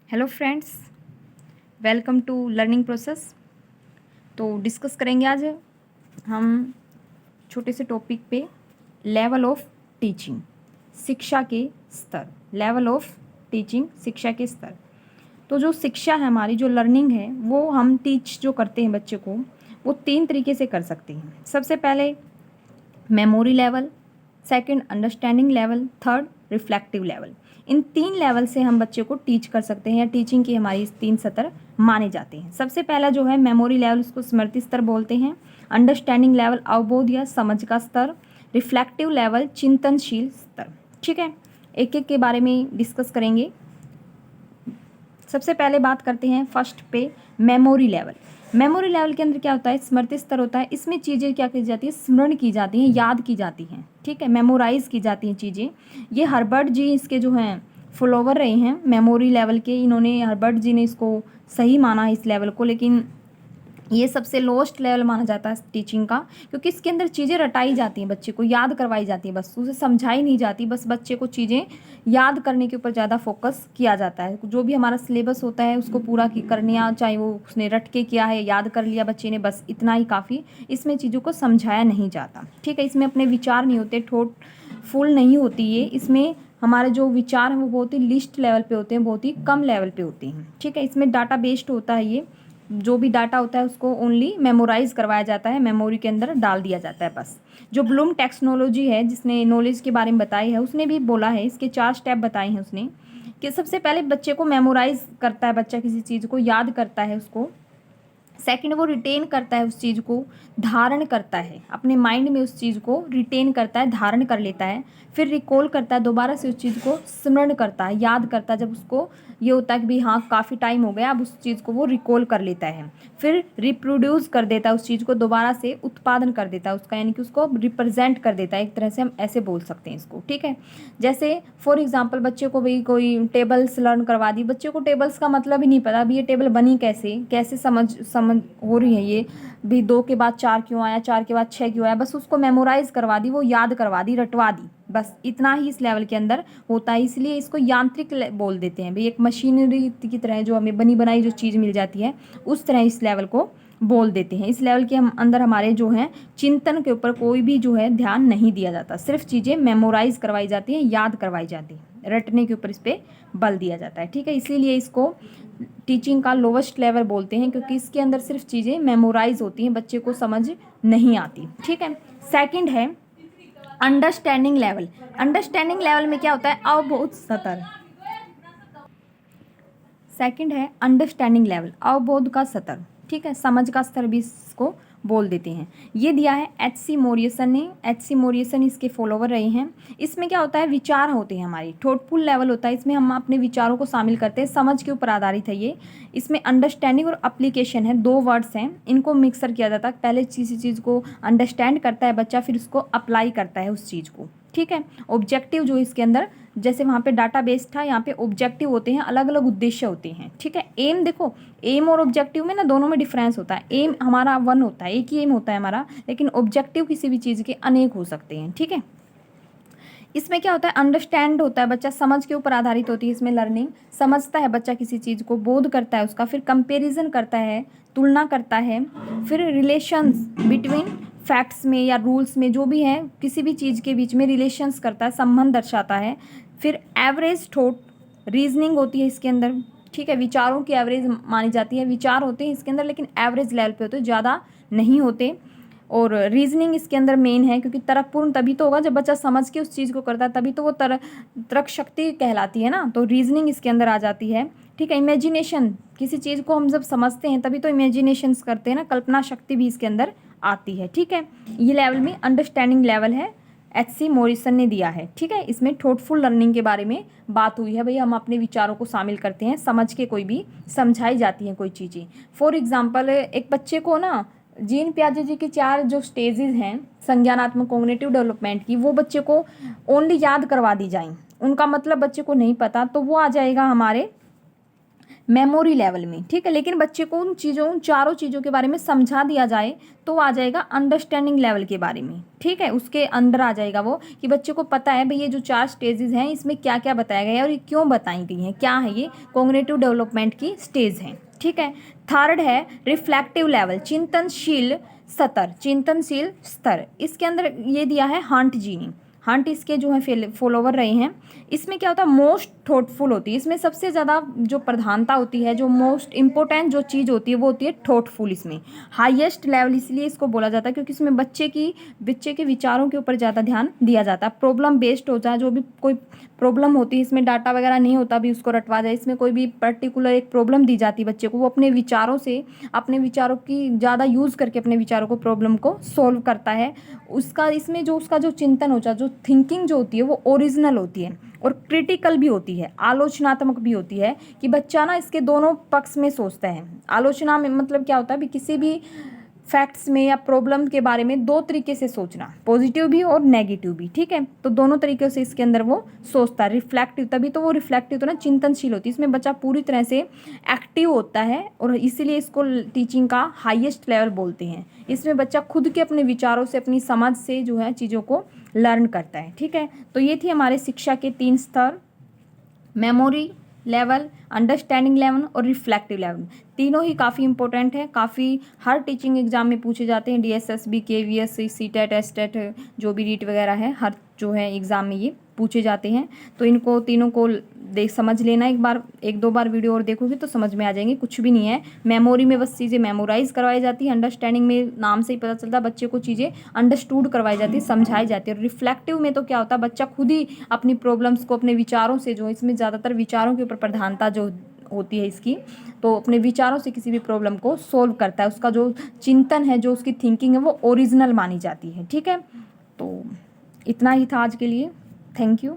Hello friends, welcome to learning process. तो discuss करेंगे आज हम छोटे से टॉपिक पे लेवल ऑफ टीचिंग, शिक्षा के स्तर। लेवल ऑफ टीचिंग, शिक्षा के स्तर। तो जो शिक्षा है हमारी, जो लर्निंग है, वो हम टीच जो करते हैं बच्चे को, वो 3 तरीके से कर सकते हैं। सबसे पहले memory level, second understanding level, third reflective level. इन 3 लेवल से हम बच्चे को टीच कर सकते हैं, या टीचिंग की हमारी 3 सतर माने जाते हैं। सबसे पहला जो है मेमोरी लेवल, उसको स्मृति स्तर बोलते हैं। अंडरस्टैंडिंग लेवल अवबोध या समझ का स्तर। रिफ्लेक्टिव लेवल चिंतनशील स्तर। ठीक है, एक एक के बारे में डिस्कस करेंगे। सबसे पहले बात करते हैं फर्स्ट पे मेमोरी लेवल। मेमोरी लेवल के अंदर क्या होता है? स्मृति स्तर होता है। इसमें चीज़ें क्या की जाती है? स्मरण की जाती हैं, याद की जाती हैं। ठीक है, मेमोराइज की जाती हैं चीज़ें। ये हर्बर्ट जी इसके जो हैं फॉलोवर रहे हैं मेमोरी लेवल के। इन्होंने, हर्बर्ट जी ने इसको सही माना है इस लेवल को, लेकिन ये सबसे लोएस्ट लेवल माना जाता है टीचिंग का, क्योंकि इसके अंदर चीज़ें रटाई जाती हैं, बच्चे को याद करवाई जाती है, बस उसे समझाई नहीं जाती। बस बच्चे को चीज़ें याद करने के ऊपर ज़्यादा फोकस किया जाता है। जो भी हमारा सिलेबस होता है उसको पूरा करना, चाहे वो उसने रट के किया है, याद कर लिया बच्चे ने, बस इतना ही काफ़ी। इसमें चीज़ों को समझाया नहीं जाता। ठीक है, इसमें अपने विचार नहीं होते, ठोट फुल नहीं होती ये। इसमें हमारे जो विचार हैं वो बहुत ही लिस्ट लेवल पे होते हैं, बहुत ही कम लेवल पे होते हैं। ठीक है, इसमें डाटा बेस्ड होता है। ये जो भी डाटा होता है उसको ओनली मेमोराइज करवाया जाता है, मेमोरी के अंदर डाल दिया जाता है बस। जो ब्लूम टेक्नोलॉजी है, जिसने नॉलेज के बारे में बताई है, उसने भी बोला है, इसके 4 स्टेप बताए हैं उसने, कि सबसे पहले बच्चे को मेमोराइज करता है, बच्चा किसी चीज़ को याद करता है उसको। सेकंड, वो रिटेन करता है उस चीज़ को, धारण करता है अपने माइंड में, उस चीज़ को रिटेन करता है, धारण कर लेता है। फिर रिकॉल करता है, दोबारा से उस चीज़ को स्मरण करता है, याद करता है। जब उसको ये होता है कि भाई हाँ काफ़ी टाइम हो गया, अब उस चीज़ को वो रिकॉल कर लेता है। फिर रिप्रोड्यूस कर देता है उस चीज़ को, दोबारा से उत्पादन कर देता है उसका, यानी कि उसको रिप्रेजेंट कर देता है, एक तरह से हम ऐसे बोल सकते हैं इसको। ठीक है, जैसे फॉर एग्जाम्पल बच्चे को भाई कोई टेबल्स लर्न करवा दी, बच्चे को टेबल्स का मतलब ही नहीं पता, अभी ये टेबल बनी कैसे, कैसे समझ हो रही है ये भी, 2 के बाद 4 क्यों आया, 4 के बाद 6 क्यों आया, बस उसको मेमोराइज करवा दी, वो याद करवा दी, रटवा दी, बस इतना ही इस लेवल के अंदर होता है। इसलिए इसको यांत्रिक बोल देते हैं भाई, एक मशीनरी की तरह जो हमें बनी बनाई जो चीज़ मिल जाती है, उस तरह इस लेवल को बोल देते हैं। इस लेवल के हम अंदर हमारे जो हैं चिंतन के ऊपर कोई भी जो है ध्यान नहीं दिया जाता, सिर्फ चीज़ें मेमोराइज करवाई जाती हैं, याद करवाई जाती है, रटने के ऊपर इस पर बल दिया जाता है। ठीक है, इसीलिए इसको टीचिंग का लोवेस्ट लेवल बोलते हैं, क्योंकि इसके अंदर सिर्फ चीज़ें मेमोराइज होती हैं, बच्चे को समझ नहीं आती। ठीक है, सेकंड है अंडरस्टैंडिंग लेवल। अंडरस्टैंडिंग लेवल में क्या होता है? अवबोध स्तर। सेकंड है अंडरस्टैंडिंग लेवल, अवबोध का स्तर। ठीक है, समझ का स्तर भी इसको बोल देते हैं। ये दिया है H.C. मोरियसन ने। H.C. मोरियसन इसके फॉलोवर रहे हैं। इसमें क्या होता है? विचार होते हैं हमारी, थॉटफुल लेवल होता है, इसमें हम अपने विचारों को शामिल करते हैं, समझ के ऊपर आधारित है ये। इसमें अंडरस्टैंडिंग और अप्लीकेशन है, 2 वर्ड्स हैं, इनको मिक्सर किया जाता है। पहले किसी चीज़ को अंडरस्टैंड करता है बच्चा, फिर उसको अप्लाई करता है उस चीज़ को। ठीक है, ऑब्जेक्टिव जो इसके अंदर, जैसे वहाँ पे डाटा बेस था, यहाँ पे ऑब्जेक्टिव होते हैं, अलग अलग उद्देश्य होते हैं। ठीक है, एम देखो, एम और ऑब्जेक्टिव में ना दोनों में डिफरेंस होता है। एम हमारा 1 होता है, एक ही एम होता है हमारा, लेकिन ऑब्जेक्टिव किसी भी चीज़ के अनेक हो सकते हैं। ठीक है, इसमें क्या होता है? अंडरस्टैंड होता है, बच्चा समझ के ऊपर आधारित होती है इसमें लर्निंग। समझता है बच्चा किसी चीज़ को, बोध करता है उसका, फिर कंपेरिजन करता है, तुलना करता है, फिर रिलेशंस बिटवीन फैक्ट्स में या रूल्स में, जो भी है किसी भी चीज़ के बीच में रिलेशंस करता है, संबंध दर्शाता है। फिर एवरेज थॉट, रीजनिंग होती है इसके अंदर। ठीक है, विचारों की एवरेज मानी जाती है, विचार होते हैं इसके अंदर लेकिन एवरेज लेवल पे होते हैं, ज़्यादा नहीं होते। और रीजनिंग इसके अंदर मेन है, क्योंकि तर्कपूर्ण तभी तो होगा जब बच्चा समझ के उस चीज़ को करता है, तभी तो वो तर्क शक्ति कहलाती है ना, तो रीजनिंग इसके अंदर आ जाती है। ठीक है, इमेजिनेशन, किसी चीज़ को हम जब समझते हैं तभी तो इमेजिनेशंस करते हैं ना, कल्पना शक्ति भी इसके अंदर आती है। ठीक है, ये लेवल में अंडरस्टैंडिंग लेवल है, H.C. मोरिसन ने दिया है। ठीक है, इसमें थॉटफुल लर्निंग के बारे में बात हुई है, भाई हम अपने विचारों को शामिल करते हैं, समझ के कोई भी समझाई जाती हैं कोई चीज़ें। फॉर एग्जाम्पल, एक बच्चे को ना जीन पियाजे जी की 4 जो स्टेजेस हैं संज्ञानात्मक कॉग्निटिव डेवलपमेंट की, वो बच्चे को ओनली याद करवा दी जाएं, उनका मतलब बच्चे को नहीं पता, तो वो आ जाएगा हमारे मेमोरी लेवल में, ठीक है। लेकिन बच्चे को उन चारों चीज़ों के बारे में समझा दिया जाए तो आ जाएगा अंडरस्टैंडिंग लेवल के बारे में, ठीक है। उसके अंदर आ जाएगा वो कि बच्चे को पता है भाई ये जो 4 स्टेजेस हैं इसमें क्या क्या बताया गया है और ये क्यों बताई गई हैं, क्या है ये कॉग्निटिव डेवलपमेंट की स्टेज हैं, ठीक है। थर्ड है रिफ्लेक्टिव लेवल, चिंतनशील स्तर। इसके अंदर ये दिया है हंट जी ने। हंट इसके जो है फॉलोवर रहे हैं। इसमें क्या होता है, मोस्ट थॉटफुल होती है। इसमें सबसे ज़्यादा जो प्रधानता होती है, जो मोस्ट इम्पोर्टेंट जो चीज़ होती है वो होती है थॉटफुल। इसमें हाईएस्ट लेवल इसलिए इसको बोला जाता है क्योंकि इसमें बच्चे के विचारों के ऊपर ज़्यादा ध्यान दिया जाता है। प्रॉब्लम बेस्ड होता है, जो भी कोई प्रॉब्लम होती है इसमें डाटा वगैरह नहीं होता भी उसको रटवा जाए। इसमें कोई भी पर्टिकुलर एक प्रॉब्लम दी जाती है बच्चे को, वो अपने विचारों की ज़्यादा यूज़ करके अपने विचारों को प्रॉब्लम को सोल्व करता है। इसमें उसका जो चिंतन होता है, जो थिंकिंग जो होती है वो ओरिजिनल होती है और क्रिटिकल भी होती है, आलोचनात्मक भी होती है। कि बच्चा ना इसके दोनों पक्ष में सोचता है। आलोचना में मतलब क्या होता है भी किसी भी फैक्ट्स में या प्रॉब्लम के बारे में दो तरीके से सोचना, पॉजिटिव भी और नेगेटिव भी, ठीक है। तो दोनों तरीके से इसके अंदर वो सोचता है। रिफ्लेक्टिव, तभी तो वो रिफ्लेक्टिव तो ना चिंतनशील होती है। इसमें बच्चा पूरी तरह से एक्टिव होता है और इसीलिए इसको टीचिंग का हाईएस्ट लेवल बोलते हैं। इसमें बच्चा खुद के अपने विचारों से, अपनी समझ से जो है चीज़ों को लर्न करता है, ठीक है। तो ये थी हमारे शिक्षा के 3 स्तर, मेमोरी लेवल, अंडरस्टैंडिंग लेवल और रिफ्लेक्टिव लेवल। तीनों ही काफ़ी इंपॉर्टेंट है, काफ़ी हर टीचिंग एग्जाम में पूछे जाते हैं। DSSB, KVS, CTET, STET, जो भी रीट वगैरह है, हर जो है एग्ज़ाम में ये पूछे जाते हैं। तो इनको तीनों को समझ लेना। एक दो बार वीडियो और देखोगे तो समझ में आ जाएंगे। कुछ भी नहीं है, मेमोरी में बस चीज़ें मेमोराइज करवाई जाती है। अंडरस्टैंडिंग में नाम से ही पता चलता है बच्चे को चीज़ें अंडरस्टूड करवाई जाती है, समझाई जाती है। और रिफ्लेक्टिव में तो क्या होता है, बच्चा खुद ही अपनी प्रॉब्लम्स को अपने विचारों से, जो इसमें ज़्यादातर विचारों के ऊपर प्रधानता जो होती है इसकी, तो अपने विचारों से किसी भी प्रॉब्लम को सोल्व करता है। उसका जो चिंतन है, जो उसकी थिंकिंग है वो ओरिजिनल मानी जाती है, ठीक है। तो इतना ही था आज के लिए। Thank you.